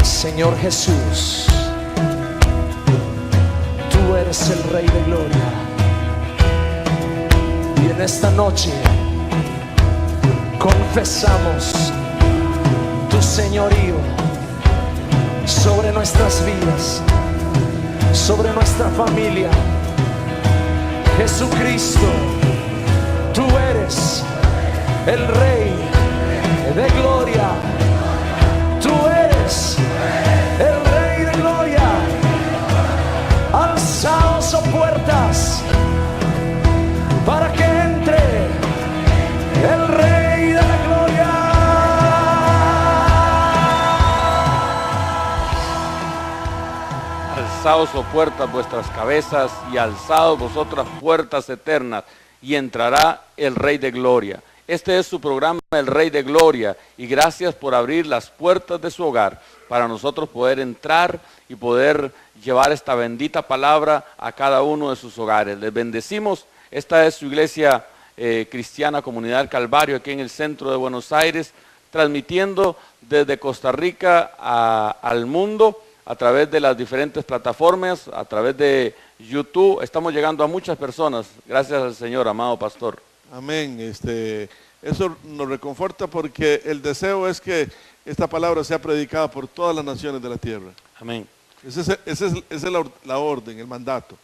Señor Jesús, tú eres el Rey de Gloria. Y en esta noche confesamos tu señorío sobre nuestras vidas, sobre nuestra familia. Jesucristo, tú eres el Rey de Gloria. Tú eres el Rey de Gloria. Alzaos, oh puertas, para que entre el Rey de la Gloria. Alzaos, oh puertas, vuestras cabezas, y alzaos vosotras puertas eternas, y entrará el Rey de Gloria. Este es su programa, El Rey de Gloria, y gracias por abrir las puertas de su hogar para nosotros poder entrar y poder llevar esta bendita palabra a cada uno de sus hogares. Les bendecimos. Esta es su iglesia cristiana Comunidad Calvario, aquí en el centro de Buenos Aires, transmitiendo desde Costa Rica al mundo a través de las diferentes plataformas, a través de YouTube. Estamos llegando a muchas personas, gracias al Señor, amado pastor. Amén. Eso nos reconforta porque el deseo es que esta palabra sea predicada por todas las naciones de la tierra. Amén. Esa es la orden, el mandato.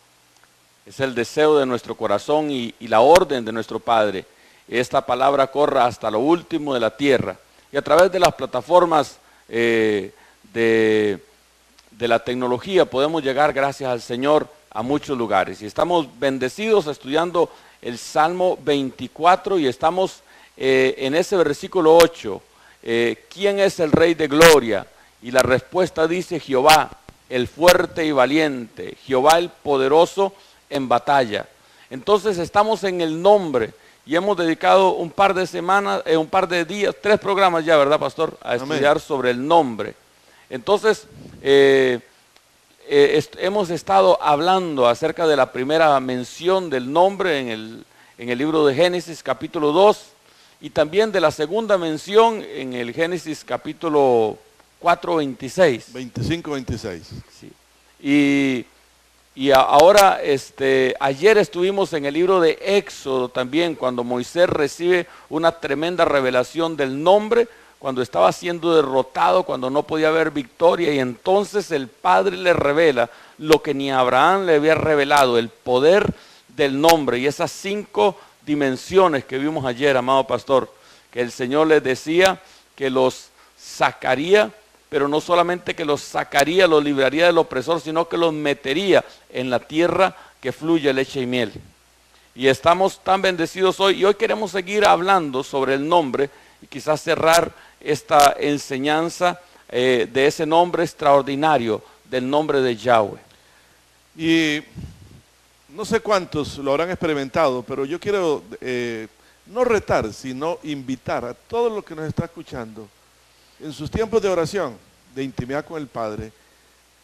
Es el deseo de nuestro corazón y la orden de nuestro Padre. Esta palabra corra hasta lo último de la tierra. Y a través de las plataformas de la tecnología podemos llegar, gracias al Señor, a muchos lugares. Y estamos bendecidos estudiando el Salmo 24 y estamos en ese versículo 8. ¿Quién es el Rey de Gloria? Y la respuesta dice: Jehová, el fuerte y valiente, Jehová el poderoso en batalla. Entonces estamos en el nombre y hemos dedicado un par de semanas, un par de días, 3 programas ya, ¿verdad, pastor? A estudiar sobre el nombre. Entonces, hemos estado hablando acerca de la primera mención del nombre en el libro de Génesis capítulo 2 y también de la segunda mención en el Génesis capítulo 4, 26. 25, 26. Sí. Y ahora, ayer estuvimos en el libro de Éxodo también, cuando Moisés recibe una tremenda revelación del nombre, cuando estaba siendo derrotado, cuando no podía haber victoria, y entonces el Padre le revela lo que ni Abraham le había revelado, el poder del nombre, y esas 5 dimensiones que vimos ayer, amado pastor, que el Señor les decía que los sacaría, pero no solamente que los sacaría, los libraría del opresor, sino que los metería en la tierra que fluye leche y miel. Y estamos tan bendecidos hoy, y hoy queremos seguir hablando sobre el nombre, y quizás cerrar esta enseñanza de ese nombre extraordinario, del nombre de Yahweh. Y no sé cuántos lo habrán experimentado, pero yo quiero no retar, sino invitar a todos los que nos están escuchando, en sus tiempos de oración, de intimidad con el Padre,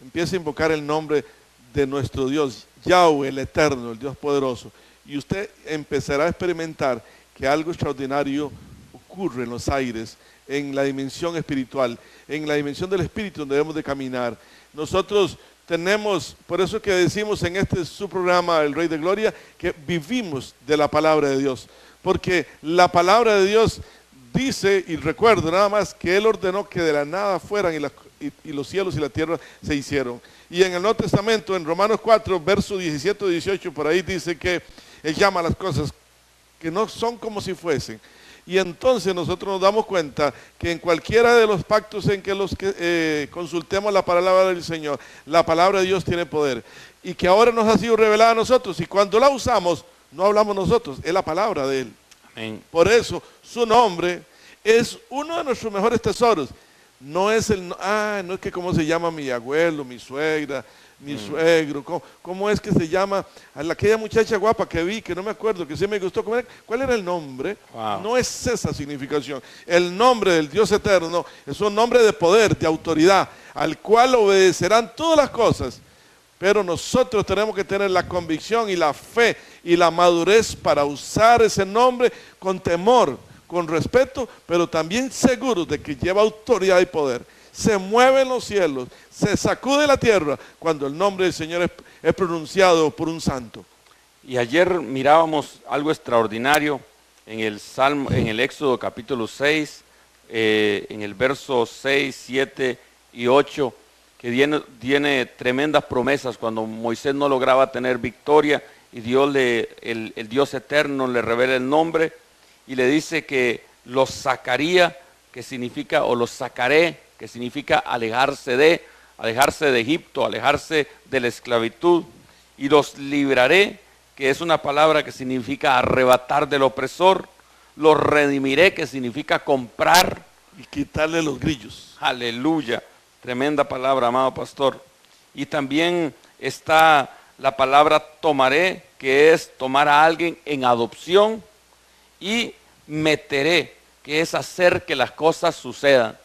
empiece a invocar el nombre de nuestro Dios, Yahweh, el Eterno, el Dios poderoso, y usted empezará a experimentar que algo extraordinario ocurre en los aires, en la dimensión espiritual, en la dimensión del Espíritu donde debemos de caminar. Nosotros tenemos, por eso que decimos en su programa, El Rey de Gloria, que vivimos de la palabra de Dios, porque la palabra de Dios dice, y recuerdo nada más, que Él ordenó que de la nada fueran y los cielos y la tierra se hicieron. Y en el Nuevo Testamento, en Romanos 4, versos 17 y 18, por ahí dice que Él llama a las cosas que no son como si fuesen. Y entonces nosotros nos damos cuenta que en cualquiera de los pactos en que consultemos la palabra del Señor, la palabra de Dios tiene poder. Y que ahora nos ha sido revelada a nosotros. Y cuando la usamos, no hablamos nosotros, es la palabra de Él. Amén. Por eso su nombre es uno de nuestros mejores tesoros. No es no es que cómo se llama mi abuelo, mi suegra, mi suegro, cómo es que se llama aquella muchacha guapa que vi, que no me acuerdo, que sí me gustó. ¿Cuál era el nombre? Wow. No es esa significación. El nombre del Dios eterno es un nombre de poder, de autoridad, al cual obedecerán todas las cosas. Pero nosotros tenemos que tener la convicción y la fe y la madurez para usar ese nombre con temor, con respeto, pero también seguros de que lleva autoridad y poder. se mueven los cielos, se sacude la tierra cuando el nombre del Señor es pronunciado por un santo. Y ayer mirábamos algo extraordinario en el Salmo, en el Éxodo capítulo 6, en el verso 6, 7 y 8, que tiene tremendas promesas cuando Moisés no lograba tener victoria y Dios el Dios eterno le revela el nombre y le dice que los sacaría, que significa, o los sacaré, que significa alejarse de Egipto, alejarse de la esclavitud, y los libraré, que es una palabra que significa arrebatar del opresor, los redimiré, que significa comprar. Y quitarle los grillos. Aleluya, tremenda palabra, amado pastor. Y también está la palabra tomaré, que es tomar a alguien en adopción, y meteré, que es hacer que las cosas sucedan.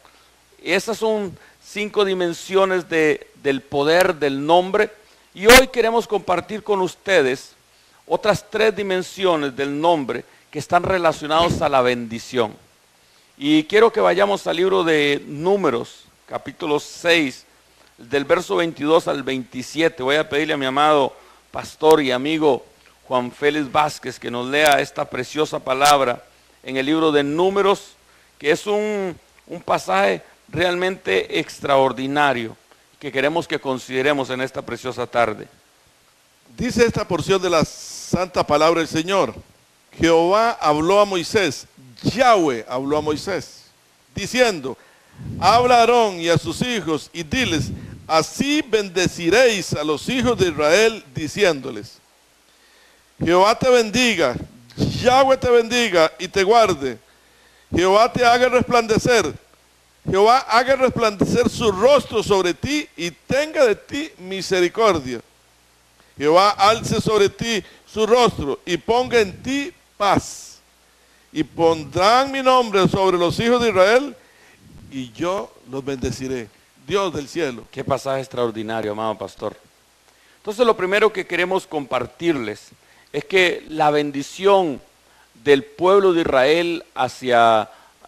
Esas son 5 dimensiones del poder del nombre, y hoy queremos compartir con ustedes otras 3 dimensiones del nombre que están relacionados a la bendición. Y quiero que vayamos al libro de Números, capítulo 6, del verso 22 al 27. Voy a pedirle a mi amado pastor y amigo Juan Félix Vázquez que nos lea esta preciosa palabra en el libro de Números, que es un pasaje realmente extraordinario que queremos que consideremos en esta preciosa tarde. Dice esta porción de la santa palabra del Señor: Jehová habló a Moisés, Yahweh habló a Moisés, diciendo: habla a Aarón y a sus hijos y diles: así bendeciréis a los hijos de Israel, diciéndoles: Jehová te bendiga, Yahweh te bendiga y te guarde. Jehová te haga resplandecer, Jehová haga resplandecer su rostro sobre ti y tenga de ti misericordia. Jehová alce sobre ti su rostro y ponga en ti paz. Y pondrán mi nombre sobre los hijos de Israel y yo los bendeciré. Dios del cielo. Qué pasaje extraordinario, amado pastor. Entonces lo primero que queremos compartirles es que la bendición del pueblo de Israel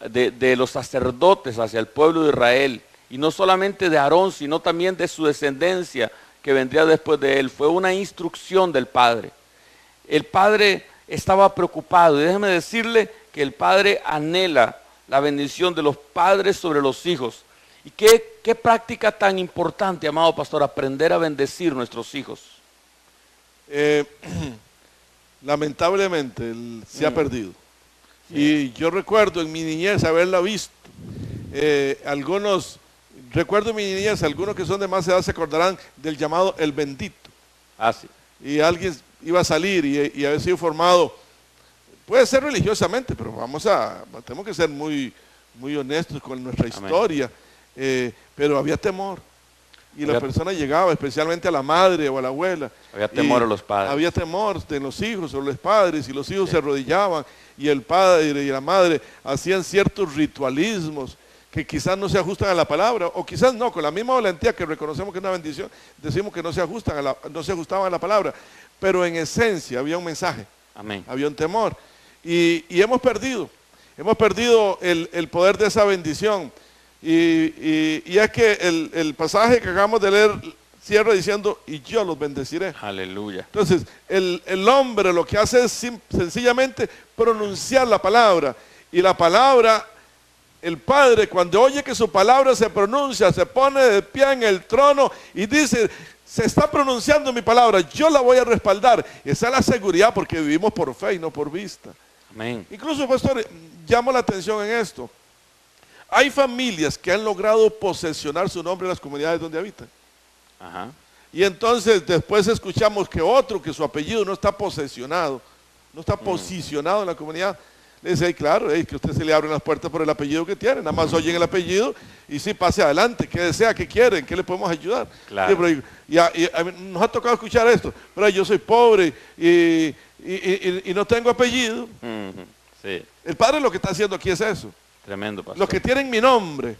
de los sacerdotes hacia el pueblo de Israel, y no solamente de Aarón, sino también de su descendencia que vendría después de él, fue una instrucción del Padre. El Padre estaba preocupado, y déjeme decirle que el Padre anhela la bendición de los padres sobre los hijos. Y qué práctica tan importante, amado pastor, aprender a bendecir nuestros hijos. Lamentablemente se ha perdido. Sí. Y yo recuerdo en mi niñez haberla visto. Recuerdo en mi niñez, algunos que son de más edad se acordarán del llamado el bendito. Ah, sí. Y alguien iba a salir y haber sido formado, puede ser religiosamente, pero tenemos que ser muy, muy honestos con nuestra historia. Pero había temor. Y la persona llegaba, especialmente a la madre o a la abuela. Había temor a los padres. Había temor de los hijos o los padres, y los hijos se arrodillaban, y el padre y la madre hacían ciertos ritualismos que quizás no se ajustan a la palabra, o quizás no, con la misma valentía que reconocemos que es una bendición, decimos que no se ajustaban a la palabra, pero en esencia había un mensaje. Amén. Había un temor. Y hemos perdido el poder de esa bendición. Y es que el pasaje que acabamos de leer cierra diciendo: y yo los bendeciré. Aleluya. Entonces el hombre lo que hace es sencillamente pronunciar la palabra, y la palabra, el Padre, cuando oye que su palabra se pronuncia, se pone de pie en el trono y dice: se está pronunciando mi palabra, yo la voy a respaldar. Esa es la seguridad, porque vivimos por fe y no por vista. Amén. Incluso, pastor, llamo la atención en esto. Hay familias que han logrado posesionar su nombre en las comunidades donde habitan. Ajá. Y entonces después escuchamos que su apellido no está posesionado, no está posicionado en la comunidad. Le dice: claro, que a usted se le abren las puertas por el apellido que tiene, nada más oyen el apellido y sí, pase adelante. ¿Qué desea? ¿Qué quieren? ¿Qué le podemos ayudar? Claro. Y a mí nos ha tocado escuchar esto: pero yo soy pobre y no tengo apellido. Sí. El Padre lo que está haciendo aquí es eso. Tremendo, pastor. Los que tienen mi nombre,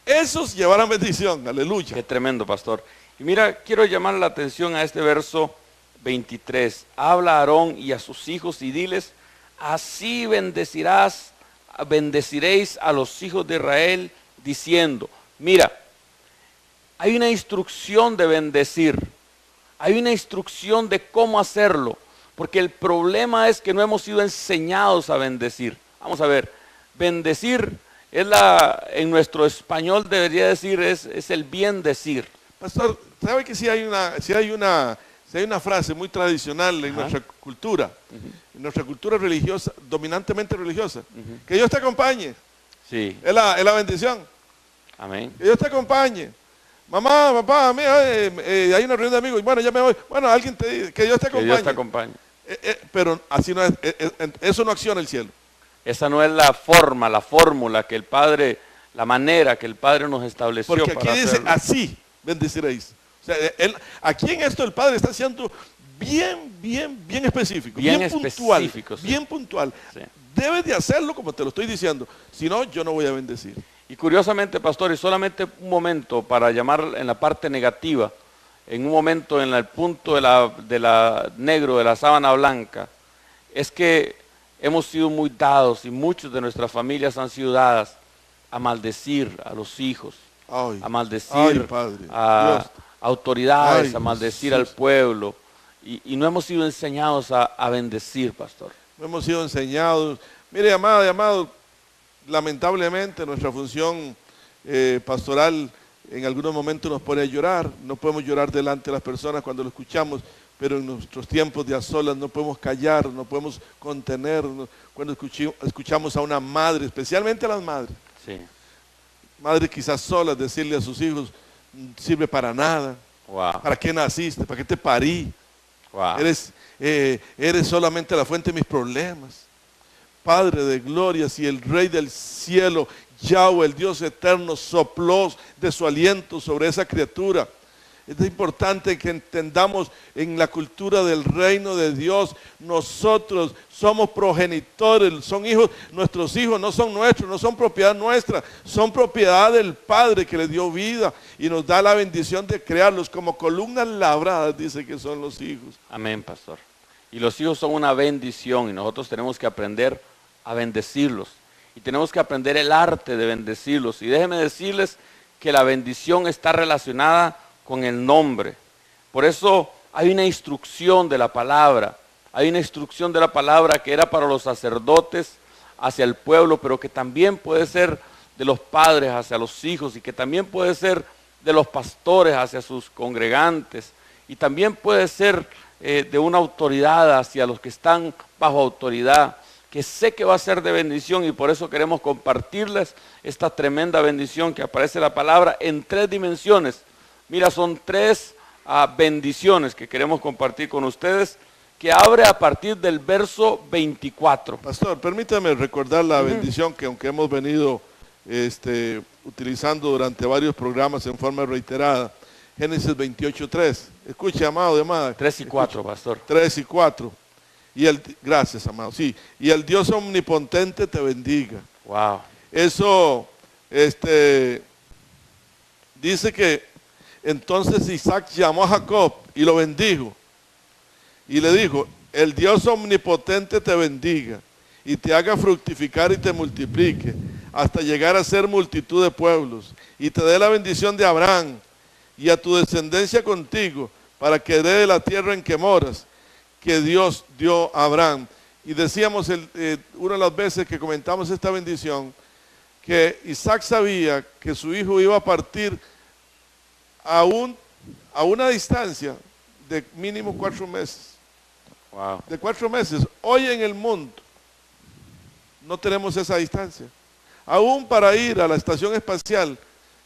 esos llevarán bendición. Aleluya. Qué tremendo, pastor. Y mira, quiero llamar la atención a este verso 23. Habla a Aarón y a sus hijos y diles: así bendeciréis a los hijos de Israel diciendo, mira, hay una instrucción de bendecir, hay una instrucción de cómo hacerlo, porque el problema es que no hemos sido enseñados a bendecir. Vamos a ver, bendecir es en nuestro español debería decir, es el bien decir. Pastor, ¿sabe que si hay una frase muy tradicional en nuestra cultura, en nuestra cultura religiosa, dominantemente religiosa, que Dios te acompañe? Sí. Es la bendición. Amén. Que Dios te acompañe. Mamá, papá, mira, hay una reunión de amigos, y bueno, ya me voy. Bueno, alguien te dice, que Dios te acompañe. Que Dios te acompañe. Pero así no es, eso no acciona el cielo. Esa no es la forma, la fórmula que el Padre, la manera que el Padre nos estableció. Porque aquí para dice, hacerlo. así bendeciréis. O sea, aquí en esto el Padre está siendo bien específico, Bien puntual, específico, sí. bien puntual. Sí. Debes de hacerlo como te lo estoy diciendo, si no, yo no voy a bendecir. Y curiosamente, pastor, y solamente un momento para llamar en la parte negativa, en un momento en el punto de la negro, de la sábana blanca, es que hemos sido muy dados y muchos de nuestras familias han sido dadas a maldecir a los hijos, Ay, a maldecir ay, Padre, a Dios. autoridades, Ay, a maldecir Jesús. al pueblo. Y no hemos sido enseñados a bendecir, pastor. No hemos sido enseñados. Mire, amada y amado, lamentablemente nuestra función pastoral en algunos momentos nos pone a llorar. No podemos llorar delante de las personas cuando lo escuchamos, pero en nuestros tiempos de a solas no podemos callar, no podemos contenernos. Cuando escuchamos a una madre, especialmente a las madres, Sí. madres quizás solas, decirle a sus hijos, sirve para nada. Wow. ¿Para qué naciste? ¿Para qué te parí? Wow. Eres solamente la fuente de mis problemas. Padre de gloria, si el Rey del cielo, Yahweh, el Dios eterno, sopló de su aliento sobre esa criatura. Es importante que entendamos en la cultura del reino de Dios, nosotros somos progenitores, son hijos, nuestros hijos no son nuestros, no son propiedad nuestra, son propiedad del Padre que les dio vida y nos da la bendición de crearlos como columnas labradas, dice que son los hijos. Amén, pastor. Y los hijos son una bendición y nosotros tenemos que aprender a bendecirlos. Y tenemos que aprender el arte de bendecirlos. Y déjenme decirles que la bendición está relacionada con el nombre. Por eso hay una instrucción de la palabra. Hay una instrucción de la palabra que era para los sacerdotes hacia el pueblo, pero que también puede ser de los padres hacia los hijos y que también puede ser de los pastores hacia sus congregantes y también puede ser de una autoridad hacia los que están bajo autoridad, que sé que va a ser de bendición y por eso queremos compartirles esta tremenda bendición que aparece en la palabra en 3 dimensiones. Mira, son 3 bendiciones que queremos compartir con ustedes, que abre a partir del verso 24. Pastor, permítame recordar la bendición que aunque hemos venido utilizando durante varios programas en forma reiterada, Génesis 28:3. Escuche, amado y amada. 3 y 4, pastor. 3 y 4. Gracias, amado. Sí, y el Dios omnipotente te bendiga. Wow. Eso, dice que entonces Isaac llamó a Jacob y lo bendijo. Y le dijo, el Dios omnipotente te bendiga y te haga fructificar y te multiplique hasta llegar a ser multitud de pueblos y te dé la bendición de Abraham y a tu descendencia contigo para que herede la tierra en que moras, que Dios dio a Abraham. Y decíamos una de las veces que comentamos esta bendición, que Isaac sabía que su hijo iba a partir a una distancia de mínimo 4 meses. Wow. De 4 meses. Hoy en el mundo no tenemos esa distancia. Aún para ir a la estación espacial,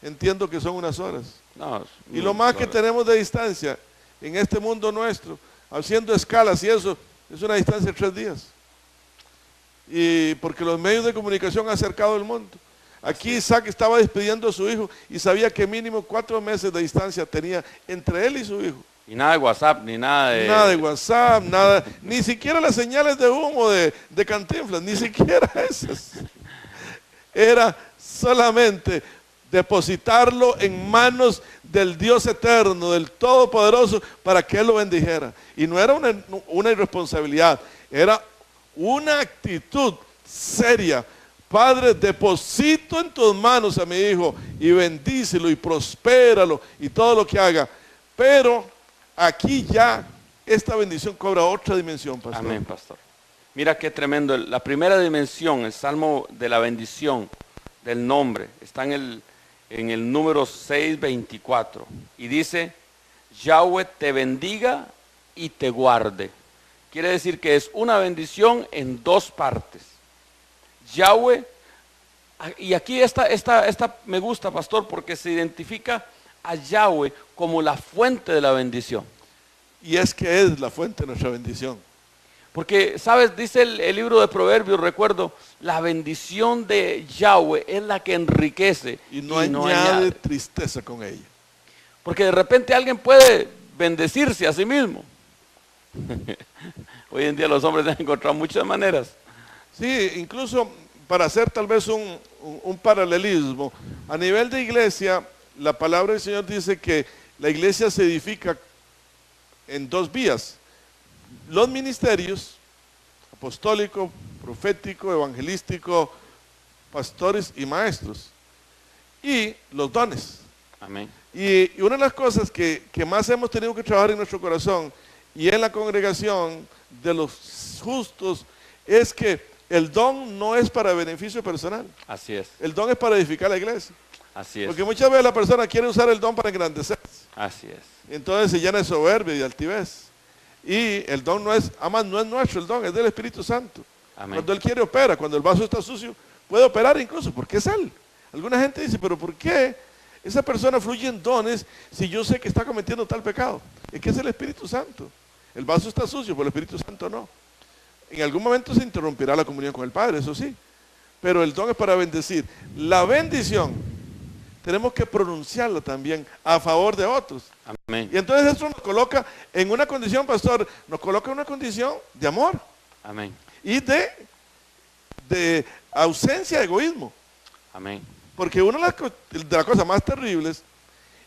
entiendo que son unas horas. No, Y lo más que tenemos de distancia en este mundo nuestro, haciendo escalas y eso, es una distancia de 3 días. Y porque los medios de comunicación han acercado el mundo. Aquí Isaac estaba despidiendo a su hijo y sabía que mínimo 4 meses de distancia tenía entre él y su hijo. Y nada de WhatsApp, ni nada de... Nada de WhatsApp, nada, ni siquiera las señales de humo de Cantinflas, ni siquiera esas. Era solamente depositarlo en manos del Dios eterno, del Todopoderoso, para que Él lo bendijera. Y no era una irresponsabilidad, era una actitud seria Padre, deposito en tus manos a mi hijo y bendícelo y prospéralo y todo lo que haga. Pero aquí ya esta bendición cobra otra dimensión, pastor. Amén, pastor. Mira qué tremendo. La primera dimensión, el salmo de la bendición, del nombre, está en el número 624. Y dice, Yahweh te bendiga y te guarde. Quiere decir que es una bendición en dos partes. Yahweh, y aquí esta me gusta, pastor, porque se identifica a Yahweh como la fuente de la bendición. Y es que es la fuente de nuestra bendición. Porque, ¿sabes? Dice el libro de Proverbios, recuerdo, la bendición de Yahweh es la que enriquece Y no añade tristeza con ella. Porque de repente alguien puede bendecirse a sí mismo. Hoy en día los hombres han encontrado muchas maneras. Sí, incluso para hacer tal vez un paralelismo, a nivel de iglesia, la palabra del Señor dice que la iglesia se edifica en dos vías: los ministerios, apostólico, profético, evangelístico, pastores y maestros, y los dones. Amén. Y una de las cosas que más hemos tenido que trabajar en nuestro corazón y en la congregación de los justos es que el don no es para beneficio personal. Así es, El don es para edificar la iglesia. así es, Porque muchas veces la persona quiere usar el don para engrandecerse. así es. Entonces se llena de soberbia y de altivez. Y el don no es, además no es nuestro el don, es del Espíritu Santo. Amén. Cuando Él quiere opera, cuando el vaso está sucio, puede operar incluso, porque es Él. Alguna gente dice, pero ¿por qué esa persona fluye en dones si yo sé que está cometiendo tal pecado? Es que es el Espíritu Santo. El vaso está sucio, pero el Espíritu Santo no. En algún momento se interrumpirá la comunión con el Padre, eso sí. Pero el don es para bendecir. La bendición tenemos que pronunciarla también a favor de otros. Amén. Y entonces eso nos coloca en una condición, pastor, nos coloca en una condición de amor Amén. y de ausencia de egoísmo. Amén. Porque una de las cosas más terribles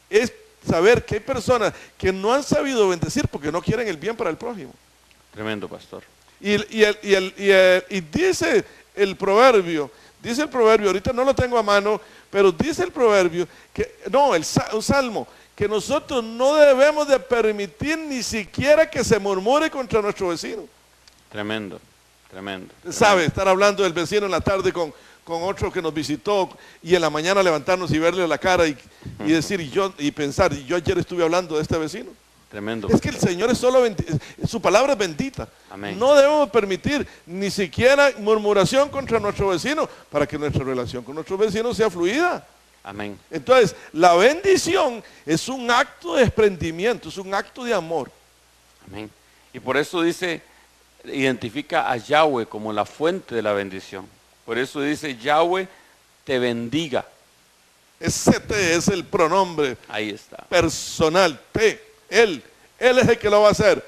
es saber que hay personas que no han sabido bendecir porque no quieren el bien para el prójimo. Tremendo, pastor. Y dice el proverbio, ahorita no lo tengo a mano, pero dice el proverbio, un salmo, que nosotros no debemos de permitir ni siquiera que se murmure contra nuestro vecino. Tremendo, tremendo. ¿Sabe? Estar hablando del vecino en la tarde con otro que nos visitó y en la mañana levantarnos y verle la cara y decir, y pensar, yo ayer estuve hablando de este vecino. Tremendo. Es que el Señor es solo su palabra es bendita. Amén. No debemos permitir ni siquiera murmuración contra nuestro vecino para que nuestra relación con nuestro vecino sea fluida. Amén. Entonces, la bendición es un acto de desprendimiento, es un acto de amor. Amén. Y por eso dice, identifica a Yahweh como la fuente de la bendición. Por eso dice, Yahweh te bendiga. Ese te es el pronombre Ahí está. personal, te. Él es el que lo va a hacer.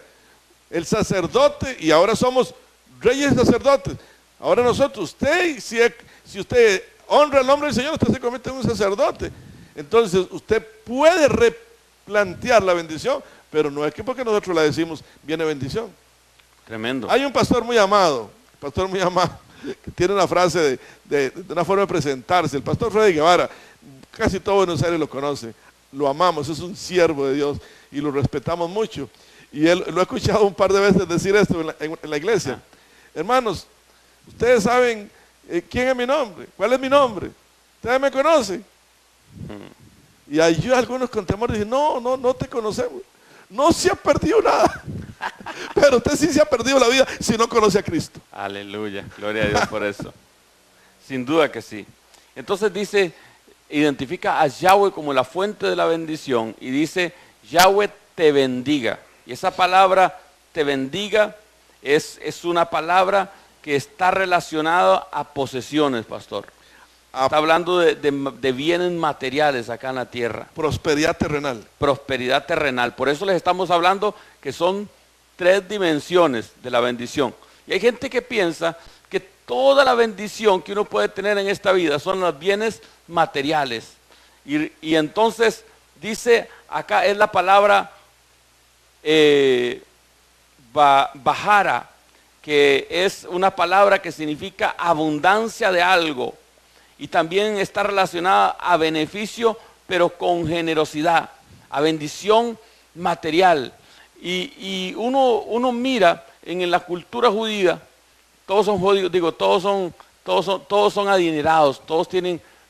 El sacerdote, y ahora somos reyes sacerdotes. Ahora nosotros, si usted honra el nombre del Señor, usted se convierte en un sacerdote. Entonces usted puede replantear la bendición, pero no es que porque nosotros la decimos, viene bendición. Tremendo. Hay un pastor muy amado, que tiene una frase de una forma de presentarse. El pastor Freddy Guevara, casi todo Buenos Aires lo conoce. Lo amamos, es un siervo de Dios y lo respetamos mucho. Y él lo he escuchado un par de veces decir esto en la iglesia. Hermanos, ustedes saben quién es mi nombre, cuál es mi nombre. Ustedes me conocen. Y ahí algunos con temor dicen, no te conocemos. No se ha perdido nada. Pero usted sí se ha perdido la vida si no conoce a Cristo. Aleluya. Gloria a Dios por eso. Sin duda que sí. Entonces dice, identifica a Yahweh como la fuente de la bendición y dice, Yahweh te bendiga. Y esa palabra te bendiga es una palabra que está relacionada a posesiones, pastor. Está hablando de bienes materiales acá en la tierra. Prosperidad terrenal. Prosperidad terrenal. Por eso les estamos hablando que son 3 dimensiones de la bendición. Y hay gente que piensa que toda la bendición que uno puede tener en esta vida son los bienes materiales. Y entonces dice, acá es la palabra bajara, que es una palabra que significa abundancia de algo y también está relacionada a beneficio, pero con generosidad, a bendición material. Y uno mira en la cultura judía, todos son judíos, digo, todos son adinerados,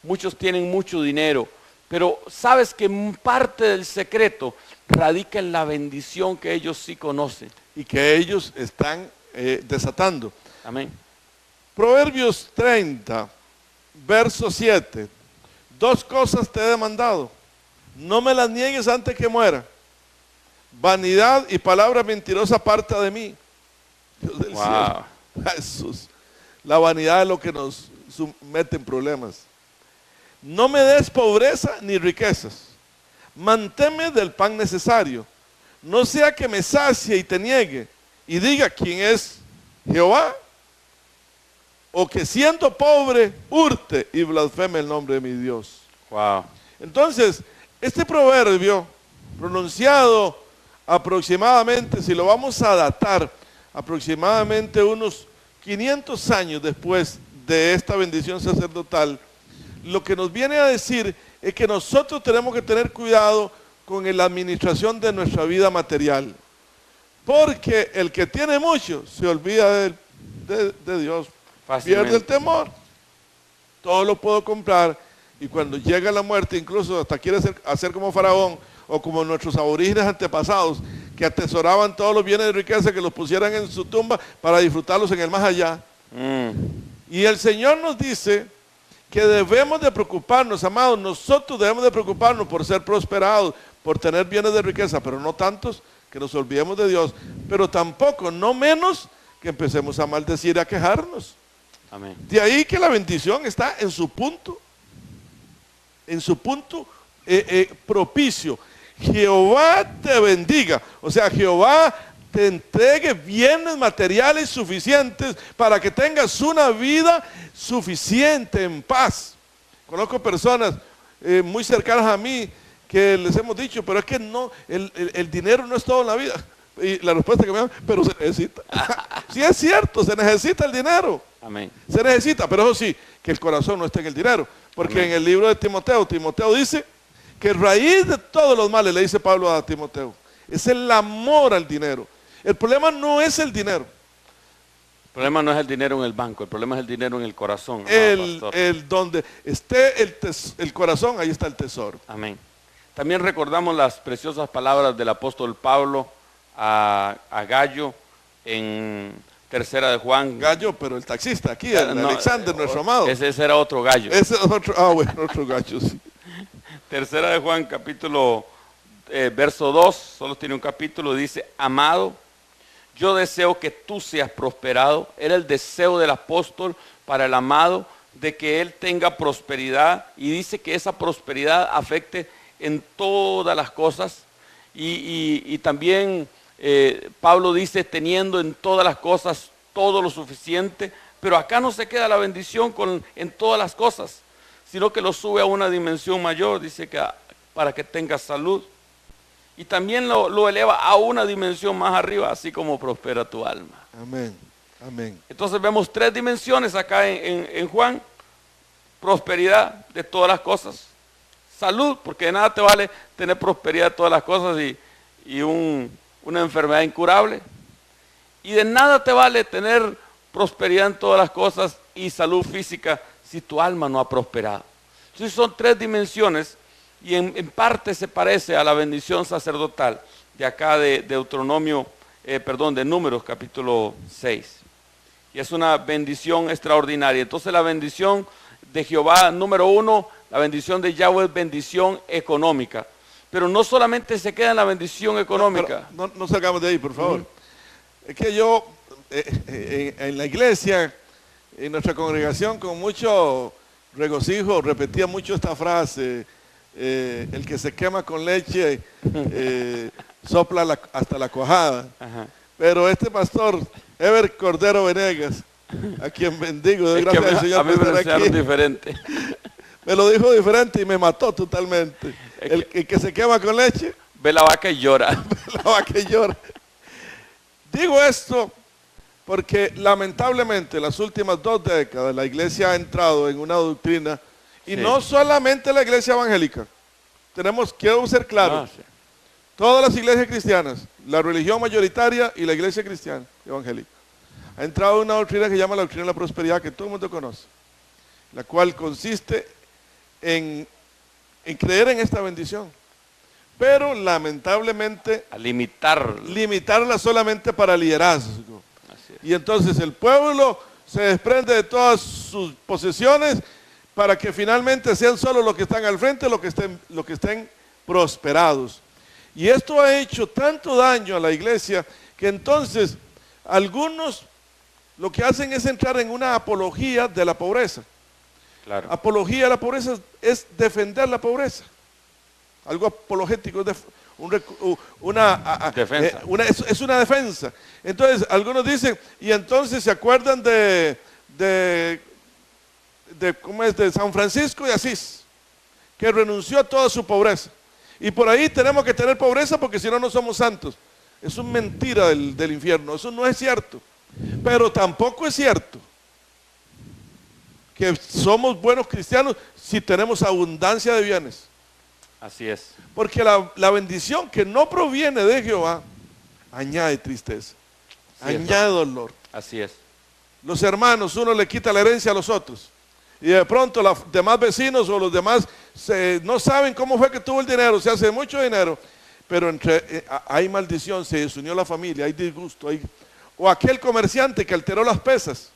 muchos tienen mucho dinero, pero sabes que parte del secreto radica en la bendición que ellos sí conocen. Y que ellos están desatando. Amén. Proverbios 30, verso 7. 2 cosas te he demandado. No me las niegues antes que muera. Vanidad y palabra mentirosa aparta de mí. Dios del cielo. Jesús. La vanidad es lo que nos mete en problemas. No me des pobreza ni riquezas. Manténme del pan necesario. No sea que me sacie y te niegue y diga quién es Jehová, o que siendo pobre hurte y blasfeme el nombre de mi Dios. Wow. Entonces, este proverbio pronunciado aproximadamente, si lo vamos a datar, aproximadamente unos 500 años después de esta bendición sacerdotal, lo que nos viene a decir es que nosotros tenemos que tener cuidado con la administración de nuestra vida material. Porque el que tiene mucho se olvida de Dios, pierde el temor. Todo lo puedo comprar y cuando llega la muerte, incluso hasta quiere hacer como Faraón o como nuestros aborígenes antepasados, que atesoraban todos los bienes de riqueza, que los pusieran en su tumba para disfrutarlos en el más allá. Y el Señor nos dice que debemos de preocuparnos, amados, nosotros debemos de preocuparnos por ser prosperados, por tener bienes de riqueza, pero no tantos que nos olvidemos de Dios, pero tampoco, no menos que empecemos a maldecir y a quejarnos. Amén. De ahí que la bendición está en su punto propicio. Jehová te bendiga, o sea, Jehová te entregue bienes materiales suficientes para que tengas una vida suficiente en paz. Conozco personas muy cercanas a mí que les hemos dicho, pero es que no, el dinero no es todo en la vida. Y la respuesta que me dan, pero se necesita. Sí, es cierto, se necesita el dinero. Amén. Se necesita, pero eso sí, que el corazón no esté en el dinero. Porque amén, en el libro de Timoteo dice que raíz de todos los males, le dice Pablo a Timoteo, es el amor al dinero. El problema no es el dinero. El problema no es el dinero en el banco, el problema es el dinero en el corazón. Donde esté el corazón, ahí está el tesoro. Amén. También recordamos las preciosas palabras del apóstol Pablo a Gallo en Tercera de Juan. Gallo, pero el taxista aquí, Alexander, nuestro amado. Ese era otro Gallo. Ese es otro, bueno, otro Gallo, sí. Tercera de Juan, capítulo, verso 2, solo tiene un capítulo, dice, amado, yo deseo que tú seas prosperado. Era el deseo del apóstol para el amado, de que él tenga prosperidad, y dice que esa prosperidad afecte en todas las cosas, y también Pablo dice, teniendo en todas las cosas todo lo suficiente, pero acá no se queda la bendición en todas las cosas, sino que lo sube a una dimensión mayor, dice que para que tengas salud, y también lo eleva a una dimensión más arriba, así como prospera tu alma. Amén, amén. Entonces vemos 3 dimensiones acá en Juan: prosperidad de todas las cosas, salud, porque de nada te vale tener prosperidad de todas las cosas y una enfermedad incurable, y de nada te vale tener prosperidad en todas las cosas y salud física si tu alma no ha prosperado. Entonces son 3 dimensiones, y en parte se parece a la bendición sacerdotal de acá de de Números capítulo 6, y es una bendición extraordinaria. Entonces la bendición de Jehová, número 1, la bendición de Yahweh es bendición económica, pero no solamente se queda en la bendición económica. No salgamos de ahí, por favor. Es que yo en la iglesia, en nuestra congregación, con mucho regocijo repetía mucho esta frase: el que se quema con leche sopla hasta la cuajada. Ajá. Pero este pastor Ever Cordero Venegas, a quien bendigo, doy gracias al Señor por estar aquí, diferente. Me lo dijo diferente y me mató totalmente. El que se quema con leche ve la vaca y llora. Ve la vaca y llora. Digo esto Porque lamentablemente las últimas 2 décadas la iglesia ha entrado en una doctrina, y Sí. no solamente la iglesia evangélica. Quiero ser claro, Ah, sí. todas las iglesias cristianas, la religión mayoritaria y la iglesia cristiana evangélica, ha entrado en una doctrina que se llama la doctrina de la prosperidad, que todo el mundo conoce, la cual consiste en creer en esta bendición, pero lamentablemente A limitar. limitarla solamente para liderazgo. Así es. Y entonces el pueblo se desprende de todas sus posesiones para que finalmente sean solo los que están al frente, los que estén prosperados. Y esto ha hecho tanto daño a la iglesia que entonces algunos lo que hacen es entrar en una apología de la pobreza. Claro. Apología de la pobreza es defender la pobreza. Algo apologético, es Defensa. es una defensa. Entonces, algunos dicen, y entonces se acuerdan ¿cómo es? De San Francisco de Asís, que renunció a toda su pobreza. Y por ahí tenemos que tener pobreza porque si no, no somos santos. Es una mentira del infierno, eso no es cierto. Pero tampoco es cierto que somos buenos cristianos si tenemos abundancia de bienes. Así es. Porque la bendición que no proviene de Jehová añade tristeza, Sí, añade dolor. Así es. Los hermanos, uno le quita la herencia a los otros. Y de pronto los demás vecinos o los demás no saben cómo fue que tuvo el dinero, se hace mucho dinero, pero hay maldición, se desunió la familia, hay disgusto. O aquel comerciante que alteró las pesas,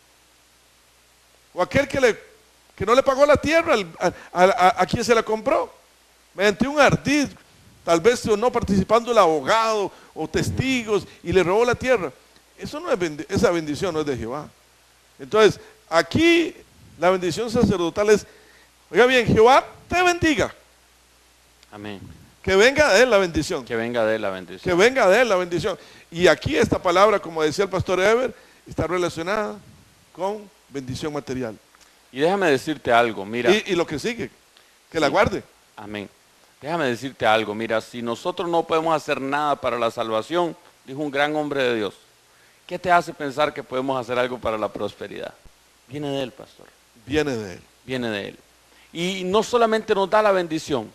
o aquel que no le pagó la tierra a quien se la compró, mediante un ardid, tal vez no participando el abogado o testigos, y le robó la tierra. Eso no es esa bendición no es de Jehová. Entonces, aquí la bendición sacerdotal es, oiga bien, Jehová te bendiga. Amén. Que venga de él la bendición. Que venga de él la bendición. Que venga de él la bendición. Y aquí esta palabra, como decía el pastor Ever, está relacionada con bendición material. Y déjame decirte algo, mira. Y lo que sigue, que la guarde. Amén. Déjame decirte algo, mira, si nosotros no podemos hacer nada para la salvación, dijo un gran hombre de Dios, ¿qué te hace pensar que podemos hacer algo para la prosperidad? Viene de él, pastor. Viene de él. Viene de él. Y no solamente nos da la bendición,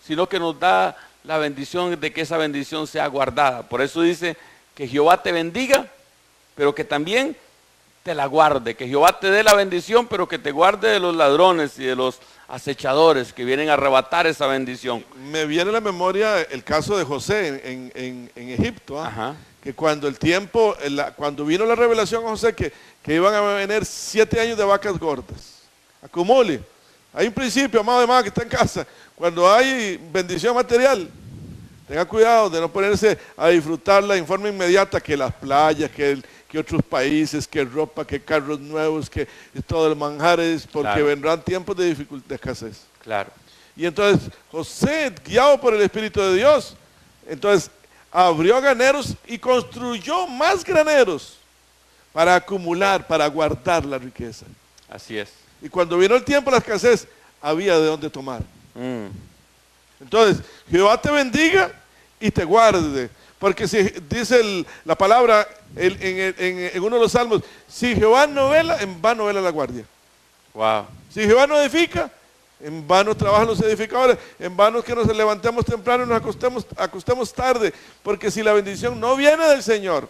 sino que nos da la bendición de que esa bendición sea guardada. Por eso dice que Jehová te bendiga, pero que también te la guarde. Que Jehová te dé la bendición, pero que te guarde de los ladrones y de los acechadores que vienen a arrebatar esa bendición. Me viene a la memoria el caso de José en Egipto, Ajá. que cuando cuando vino la revelación a José que iban a venir 7 años de vacas gordas, acumule. Hay un principio, amado hermano que está en casa, cuando hay bendición material, tenga cuidado de no ponerse a disfrutarla en forma inmediata, que las playas, que otros países, que ropa, que carros nuevos, que todo el manjares, porque Claro. vendrán tiempos de dificultad, de escasez. Claro. Y entonces José, guiado por el Espíritu de Dios, entonces abrió graneros y construyó más graneros para acumular, para guardar la riqueza. Así es. Y cuando vino el tiempo de la escasez, había de dónde tomar. Entonces, Jehová te bendiga y te guarde. Porque si dice la palabra en uno de los salmos, si Jehová no vela, en vano vela la guardia. Wow. Si Jehová no edifica, en vano trabajan los edificadores, en vano que nos levantemos temprano y nos acostemos tarde, porque si la bendición no viene del Señor,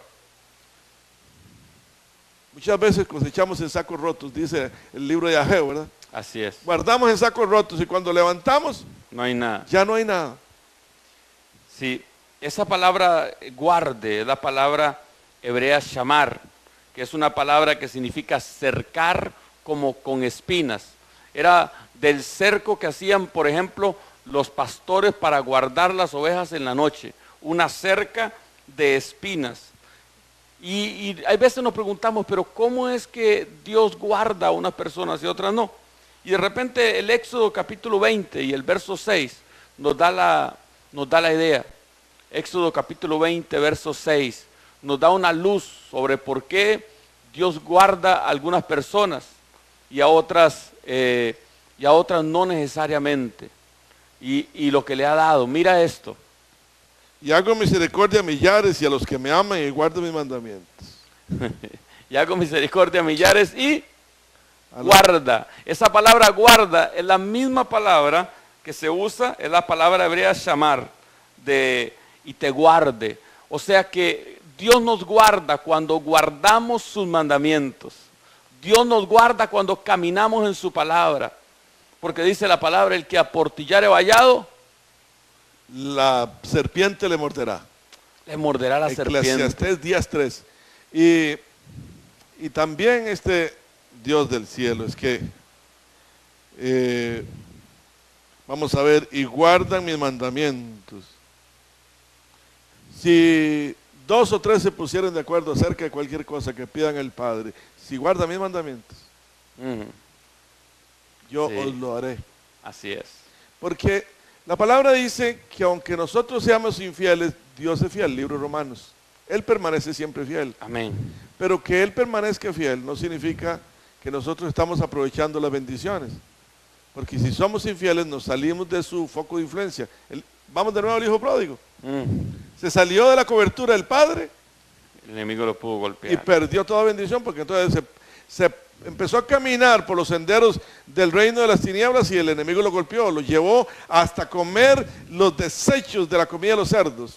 muchas veces cosechamos en sacos rotos, dice el libro de Ageo, ¿verdad? Así es. Guardamos en sacos rotos y cuando levantamos, No hay nada. ya no hay nada. Sí, esa palabra guarde es la palabra hebrea shamar, que es una palabra que significa cercar como con espinas. Era del cerco que hacían, por ejemplo, los pastores para guardar las ovejas en la noche. Una cerca de espinas. Y hay veces nos preguntamos, pero ¿cómo es que Dios guarda a unas personas y a otras no? Y de repente el Éxodo capítulo 20 y el verso 6 nos da la idea. Éxodo capítulo 20, verso 6, nos da una luz sobre por qué Dios guarda a algunas personas y a otras no necesariamente. Y lo que le ha dado, mira esto. Y hago misericordia a millares y a los que me aman y guardo mis mandamientos. y hago misericordia a millares y A los- guarda. Esa palabra guarda es la misma palabra que se usa, es la palabra hebrea shamar, y te guarde. O sea que Dios nos guarda cuando guardamos sus mandamientos. Dios nos guarda cuando caminamos en su palabra. Porque dice la palabra, el que a portillare vallado, La serpiente le morderá. le morderá la serpiente. Eclesiastés 10:3. Y también este Dios del cielo, es que vamos a ver, y guardan mis mandamientos. Si 2 o 3 se pusieran de acuerdo acerca de cualquier cosa que pidan al Padre, si guardan mis mandamientos, Ujú, yo Sí. os lo haré. así es. Porque la palabra dice que aunque nosotros seamos infieles, Dios es fiel, libro de Romanos. Él permanece siempre fiel. Amén. Pero que Él permanezca fiel no significa que nosotros estamos aprovechando las bendiciones. Porque si somos infieles nos salimos de su foco de influencia. Vamos de nuevo al hijo pródigo. Se salió de la cobertura del Padre El enemigo lo pudo y golpear. perdió toda bendición porque entonces se empezó a caminar por los senderos del reino de las tinieblas y el enemigo lo golpeó, lo llevó hasta comer los desechos de la comida de los cerdos,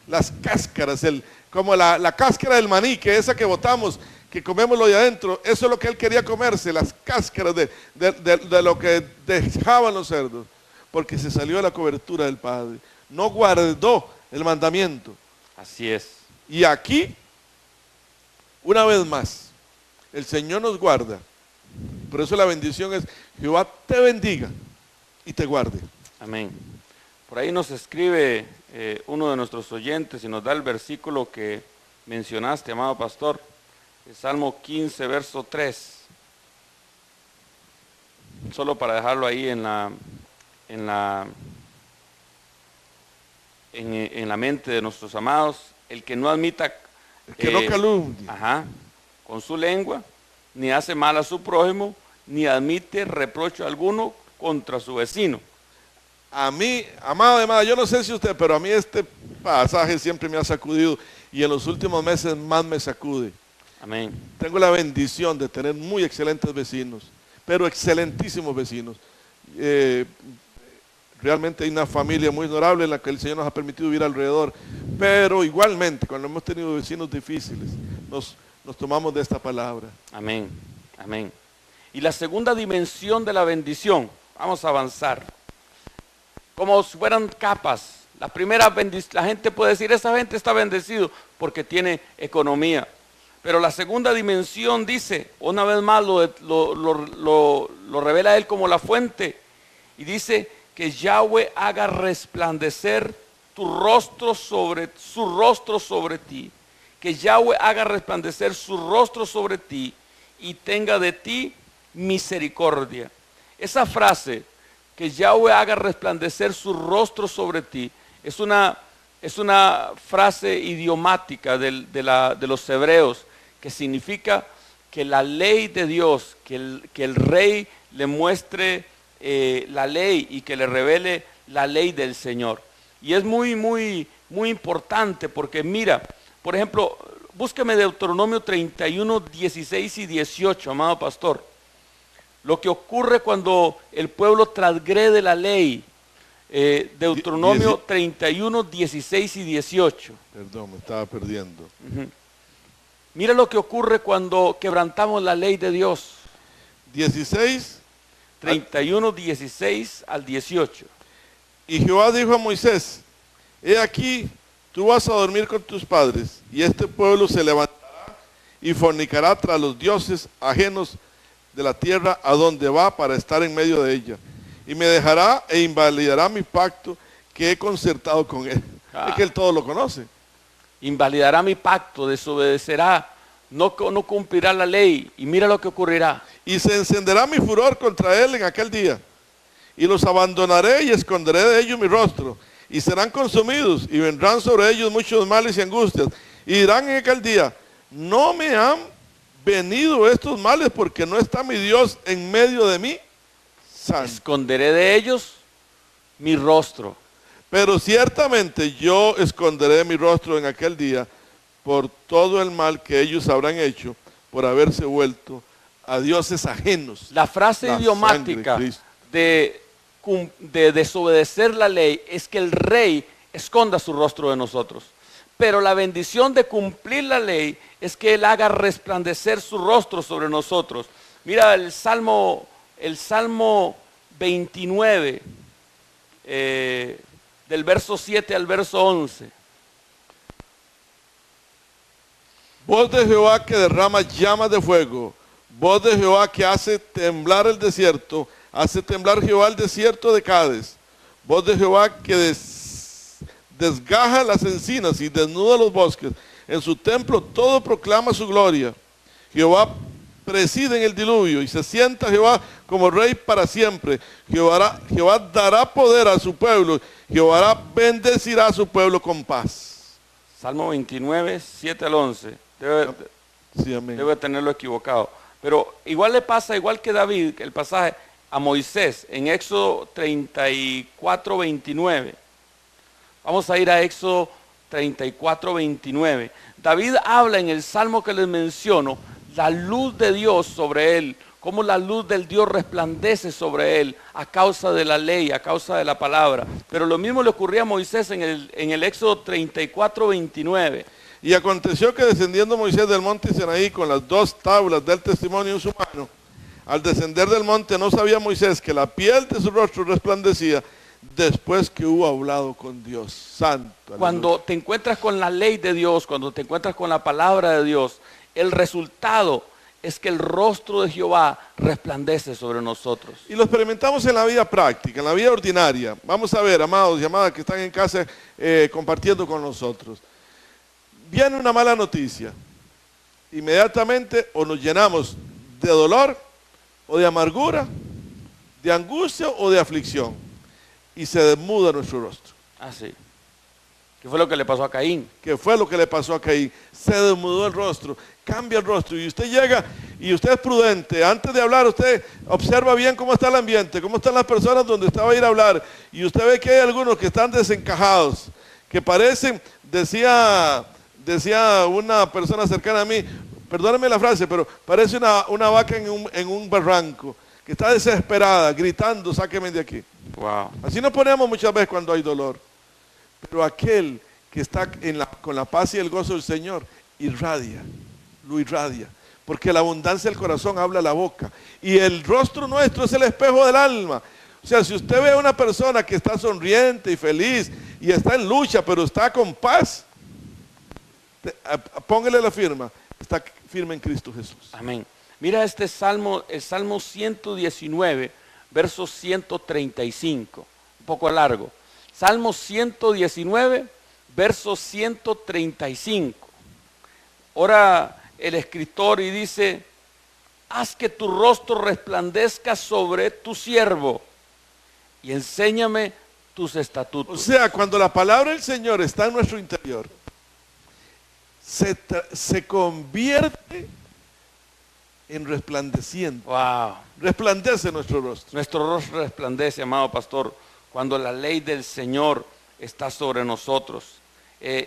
las cáscaras, como la cáscara del maní, que esa que botamos, que comemos lo de adentro, eso es lo que él quería comerse, las cáscaras de lo que dejaban los cerdos, porque se salió de la cobertura del Padre, no guardó el mandamiento. Así es. Y aquí, una vez más, el Señor nos guarda. Por eso la bendición es, Jehová te bendiga y te guarde. Amén. Por ahí nos escribe uno de nuestros oyentes y nos da el versículo que mencionaste, amado pastor. El Salmo 15, verso 3. Solo para dejarlo ahí en la mente de nuestros amados. El que no admita El que no calumnie. con su lengua, ni hace mal a su prójimo, ni admite reprocho alguno contra su vecino. A mí, amado, amada, yo no sé si usted, pero a mí este pasaje siempre me ha sacudido y en los últimos meses más me sacude. Amén. Tengo la bendición de tener muy excelentes vecinos, pero excelentísimos vecinos. Realmente hay una familia muy honorable en la que el Señor nos ha permitido vivir alrededor, pero igualmente cuando hemos tenido vecinos difíciles, nos tomamos de esta palabra. Amén. Amén. Y la segunda dimensión de la bendición, vamos a avanzar. Como si fueran capas. La primera, la gente puede decir, esa gente está bendecido porque tiene economía. Pero la segunda dimensión dice, una vez más lo revela él como la fuente. Y dice que Yahweh haga resplandecer su rostro sobre ti. Que Yahweh haga resplandecer su rostro sobre ti y tenga de ti misericordia. Esa frase, que Yahweh haga resplandecer su rostro sobre ti, es una frase idiomática de los hebreos, que significa que la ley de Dios, que el rey le muestre la ley y que le revele la ley del Señor. Y es muy, muy, muy importante porque mira, por ejemplo, búsqueme Deuteronomio 31, 16 y 18, amado pastor. Lo que ocurre cuando el pueblo transgrede la ley. Deuteronomio 31, 16 y 18. Perdón, me estaba perdiendo. Mira lo que ocurre cuando quebrantamos la ley de Dios. 16. 31, 16 al 18. Y Jehová dijo a Moisés, he aquí, tú vas a dormir con tus padres, y este pueblo se levantará y fornicará tras los dioses ajenos de la tierra a donde va para estar en medio de ella. Y me dejará e invalidará mi pacto que he concertado con él. Es que él todo lo conoce. Invalidará mi pacto, desobedecerá, no cumplirá la ley. Y mira lo que ocurrirá. Y se encenderá mi furor contra él en aquel día. Y los abandonaré y esconderé de ellos mi rostro. Y serán consumidos y vendrán sobre ellos muchos males y angustias. Y dirán en aquel día, no me han venido estos males porque no está mi Dios en medio de mí. Santo. Esconderé de ellos mi rostro. Pero ciertamente yo esconderé mi rostro en aquel día por todo el mal que ellos habrán hecho, por haberse vuelto a dioses ajenos. La frase La idiomática sangre de Cristo. de desobedecer la ley es que el rey esconda su rostro de nosotros. Pero la bendición de cumplir la ley es que Él haga resplandecer su rostro sobre nosotros. Mira el Salmo 29, del verso 7 al verso 11. Voz de Jehová que derrama llamas de fuego, voz de Jehová que hace temblar el desierto, hace temblar Jehová el desierto de Cades, voz de Jehová que desgaja las encinas y desnuda los bosques, en su templo todo proclama su gloria. Jehová preside en el diluvio y se sienta Jehová como rey para siempre. Jehová dará poder a su pueblo, Jehová bendecirá a su pueblo con paz. Salmo 29, 7 al 11. Sí, amén. Debe tenerlo equivocado. Pero igual le pasa, igual que David, que el pasaje a Moisés en Éxodo 34, 29. Vamos a ir a Éxodo 34, 29. David habla en el salmo que les menciono, la luz de Dios sobre él, cómo la luz del Dios resplandece sobre él a causa de la ley, a causa de la palabra. Pero lo mismo le ocurría a Moisés en el Éxodo 34, 29. Y aconteció que descendiendo Moisés del monte Sinaí con las 2 tablas del testimonio en su mano, al descender del monte no sabía Moisés que la piel de su rostro resplandecía después que hubo hablado con Dios. Santo. Cuando te encuentras con la ley de Dios, cuando te encuentras con la palabra de Dios, el resultado es que el rostro de Jehová resplandece sobre nosotros. Y lo experimentamos en la vida práctica, en la vida ordinaria. Vamos a ver, amados y amadas que están en casa compartiendo con nosotros. Viene una mala noticia. Inmediatamente o nos llenamos de dolor o de amargura, de angustia o de aflicción. Y se desmuda nuestro rostro. Así. ¿Qué fue lo que le pasó a Caín? ¿Qué fue lo que le pasó a Caín? Se desmudó el rostro, cambia el rostro. Y usted llega y usted es prudente. Antes de hablar, usted observa bien cómo está el ambiente, cómo están las personas donde usted va a ir a hablar. Y usted ve que hay algunos que están desencajados, que parecen, decía una persona cercana a mí, perdóneme la frase, pero parece una vaca en un barranco, que está desesperada, gritando, sáquenme de aquí. Wow. Así nos ponemos muchas veces cuando hay dolor. Pero aquel que está con la paz y el gozo del Señor, lo irradia. Porque la abundancia del corazón habla la boca. Y el rostro nuestro es el espejo del alma. O sea, si usted ve a una persona que está sonriente y feliz y está en lucha, pero está con paz, póngale la firma, está firme en Cristo Jesús. Amén. Mira este salmo, el Salmo 119, verso 135, un poco largo. Salmo 119, verso 135. Ora el escritor y dice, haz que tu rostro resplandezca sobre tu siervo y enséñame tus estatutos. O sea, cuando la palabra del Señor está en nuestro interior, se convierte en resplandeciente. Wow. Resplandece nuestro rostro. Nuestro rostro resplandece, amado pastor, cuando la ley del Señor está sobre nosotros.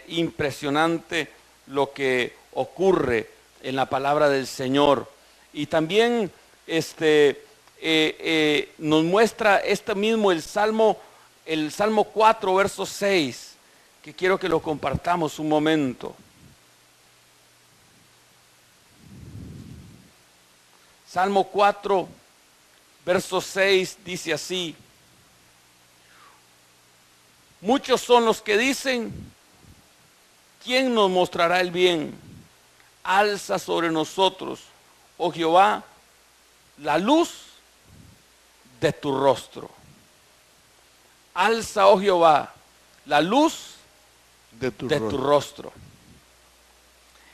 Impresionante lo que ocurre en la palabra del Señor. Y también nos muestra mismo el Salmo 4, verso 6, que quiero que lo compartamos un momento. Salmo 4, verso 6 dice así: muchos son los que dicen, ¿quién nos mostrará el bien? Alza sobre nosotros, oh Jehová, la luz de tu rostro. Alza, oh Jehová, la luz de tu rostro.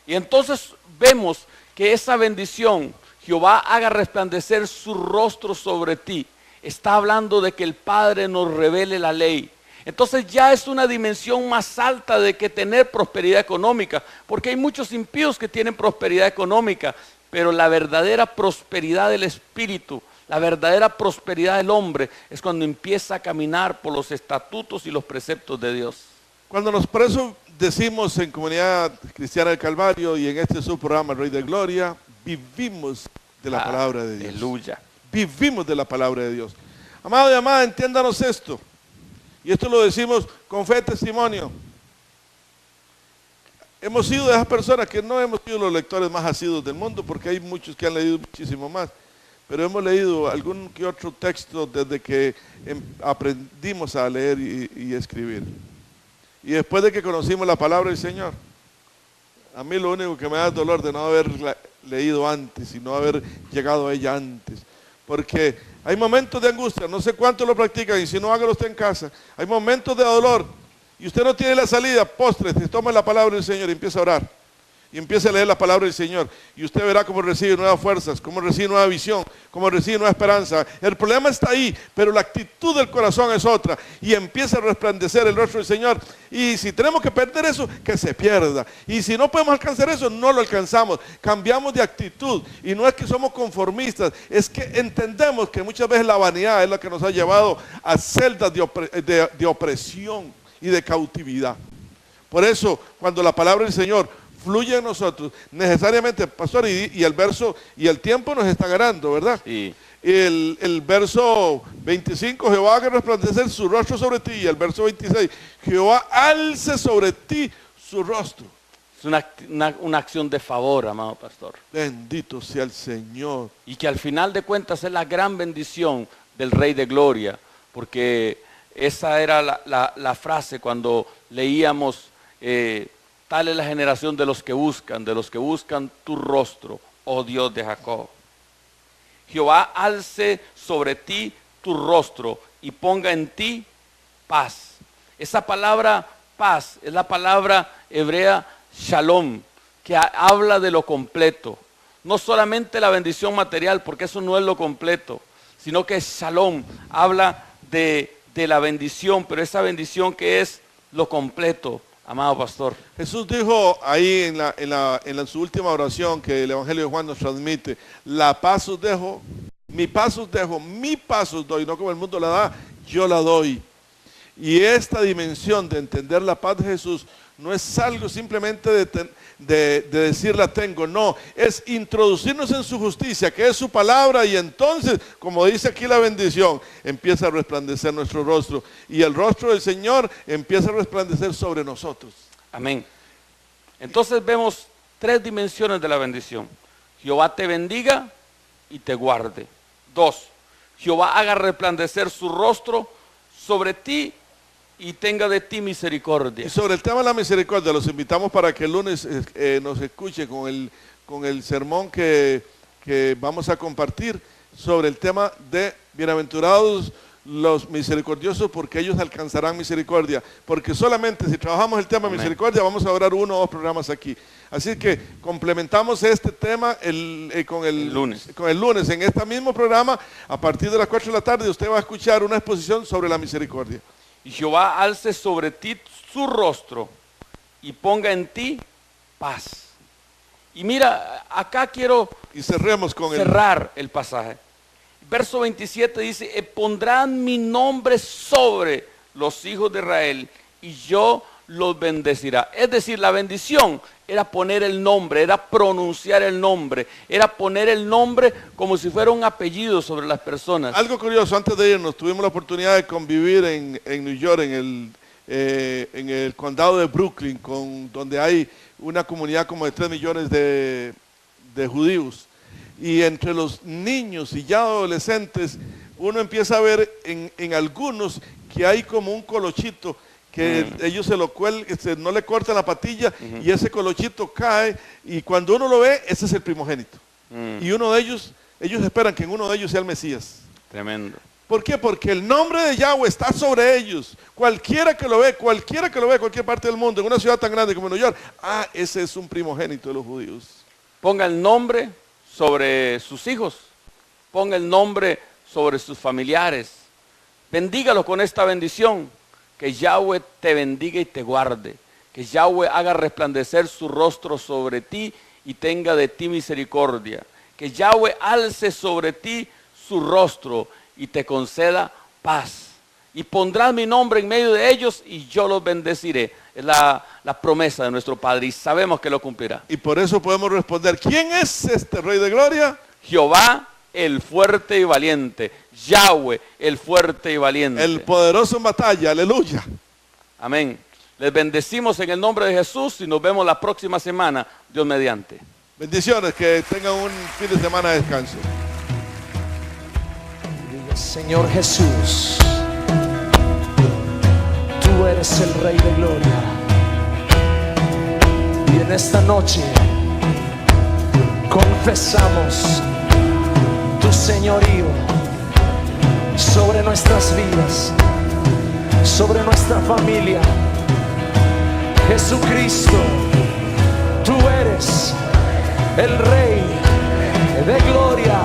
Y entonces vemos que esa bendición, Jehová haga resplandecer su rostro sobre ti, está hablando de que el Padre nos revele la ley. Entonces ya es una dimensión más alta de que tener prosperidad económica, porque hay muchos impíos que tienen prosperidad económica, pero la verdadera prosperidad del espíritu, la verdadera prosperidad del hombre es cuando empieza a caminar por los estatutos y los preceptos de Dios. Cuando nos por eso decimos en Comunidad Cristiana del Calvario y en este su programa Rey de Gloria, vivimos de la palabra de Dios. Aleluya. Vivimos de la palabra de Dios. Amado y amada, entiéndanos esto. Y esto lo decimos con fe y testimonio. Hemos sido de esas personas que no hemos sido los lectores más asiduos del mundo, porque hay muchos que han leído muchísimo más. Pero hemos leído algún que otro texto desde que aprendimos a leer y escribir. Y después de que conocimos la palabra del Señor, a mí lo único que me da dolor de no haber leído antes y no haber llegado a ella antes. Porque hay momentos de angustia, no sé cuántos lo practican, y si no, hágalo usted en casa. Hay momentos de dolor y usted no tiene la salida, póstrese, tome la palabra del Señor y empieza a orar. Y empiece a leer la palabra del Señor y usted verá cómo recibe nuevas fuerzas, cómo recibe nueva visión, cómo recibe nueva esperanza. El problema está ahí, pero la actitud del corazón es otra y empieza a resplandecer el rostro del Señor. Y si tenemos que perder eso, que se pierda. Y si no podemos alcanzar eso, no lo alcanzamos. Cambiamos de actitud y no es que somos conformistas, es que entendemos que muchas veces la vanidad es la que nos ha llevado a celdas de opresión y de cautividad. Por eso, cuando la palabra del Señor fluye en nosotros, necesariamente, pastor, y el verso y el tiempo nos está ganando, ¿verdad? Sí. El verso 25, Jehová haga resplandecer su rostro sobre ti, y el verso 26, Jehová alce sobre ti su rostro. Es una acción de favor, amado pastor. Bendito sea el Señor. Y que al final de cuentas es la gran bendición del Rey de Gloria, porque esa era la frase cuando leíamos, tal es la generación de los que buscan tu rostro, oh Dios de Jacob. Jehová alce sobre ti tu rostro y ponga en ti paz. Esa palabra paz es la palabra hebrea shalom, que habla de lo completo. No solamente la bendición material, porque eso no es lo completo, sino que shalom habla de la bendición, pero esa bendición que es lo completo. Amado pastor, Jesús dijo ahí en su última oración que el Evangelio de Juan nos transmite: la paz os dejo, mi paz os dejo, mi paz os doy, no como el mundo la da, yo la doy. Y esta dimensión de entender la paz de Jesús no es algo simplemente de decir la tengo, no, es introducirnos en su justicia, que es su palabra, y entonces, como dice aquí la bendición, empieza a resplandecer nuestro rostro, y el rostro del Señor empieza a resplandecer sobre nosotros. amén. Entonces vemos tres dimensiones de la bendición. Jehová te bendiga y te guarde. 2, Jehová haga resplandecer su rostro sobre ti y tenga de ti misericordia. Y sobre el tema de la misericordia, los invitamos para que el lunes nos escuche con el sermón que vamos a compartir sobre el tema de bienaventurados los misericordiosos, porque ellos alcanzarán misericordia. Porque solamente si trabajamos el tema de misericordia, vamos a orar 1 o 2 programas aquí. Así que complementamos este tema con el lunes. En este mismo programa, a partir de las 4 de la tarde, usted va a escuchar una exposición sobre la misericordia. Y Jehová alce sobre ti su rostro y ponga en ti paz. Y mira, acá quiero cerremos con cerrar el pasaje. Verso 27 dice: pondrán mi nombre sobre los hijos de Israel y yo los bendecirá. Es decir, la bendición era poner el nombre, era pronunciar el nombre, era poner el nombre como si fuera un apellido sobre las personas. Algo curioso, antes de irnos, tuvimos la oportunidad de convivir en New York, en el condado de Brooklyn, donde hay una comunidad como de 3 millones de judíos. Y entre los niños y ya adolescentes, uno empieza a ver en algunos que hay como un colochito que ellos se lo cuelgan, no le cortan la patilla y ese colochito cae, y cuando uno lo ve, ese es el primogénito. Y uno de ellos esperan que en uno de ellos sea el Mesías. Tremendo. ¿Por qué? Porque el nombre de Yahweh está sobre ellos. Cualquiera que lo ve, cualquier parte del mundo, en una ciudad tan grande como New York, ese es un primogénito de los judíos. Ponga el nombre sobre sus hijos, ponga el nombre sobre sus familiares, bendígalo con esta bendición: que Yahweh te bendiga y te guarde, que Yahweh haga resplandecer su rostro sobre ti y tenga de ti misericordia, que Yahweh alce sobre ti su rostro y te conceda paz. y pondrás mi nombre en medio de ellos y yo los bendeciré. Es la promesa de nuestro Padre y sabemos que lo cumplirá. Y por eso podemos responder, ¿quién es este Rey de Gloria? Jehová, el fuerte y valiente. Yahweh, el fuerte y valiente. El poderoso en batalla, aleluya. Amén. Les bendecimos en el nombre de Jesús y nos vemos la próxima semana, Dios mediante. Bendiciones, que tengan un fin de semana de descanso. Diga, Señor Jesús, tú eres el Rey de Gloria. Y en esta noche confesamos tu señorío sobre nuestras vidas, sobre nuestra familia. Jesucristo, tú eres el Rey de Gloria.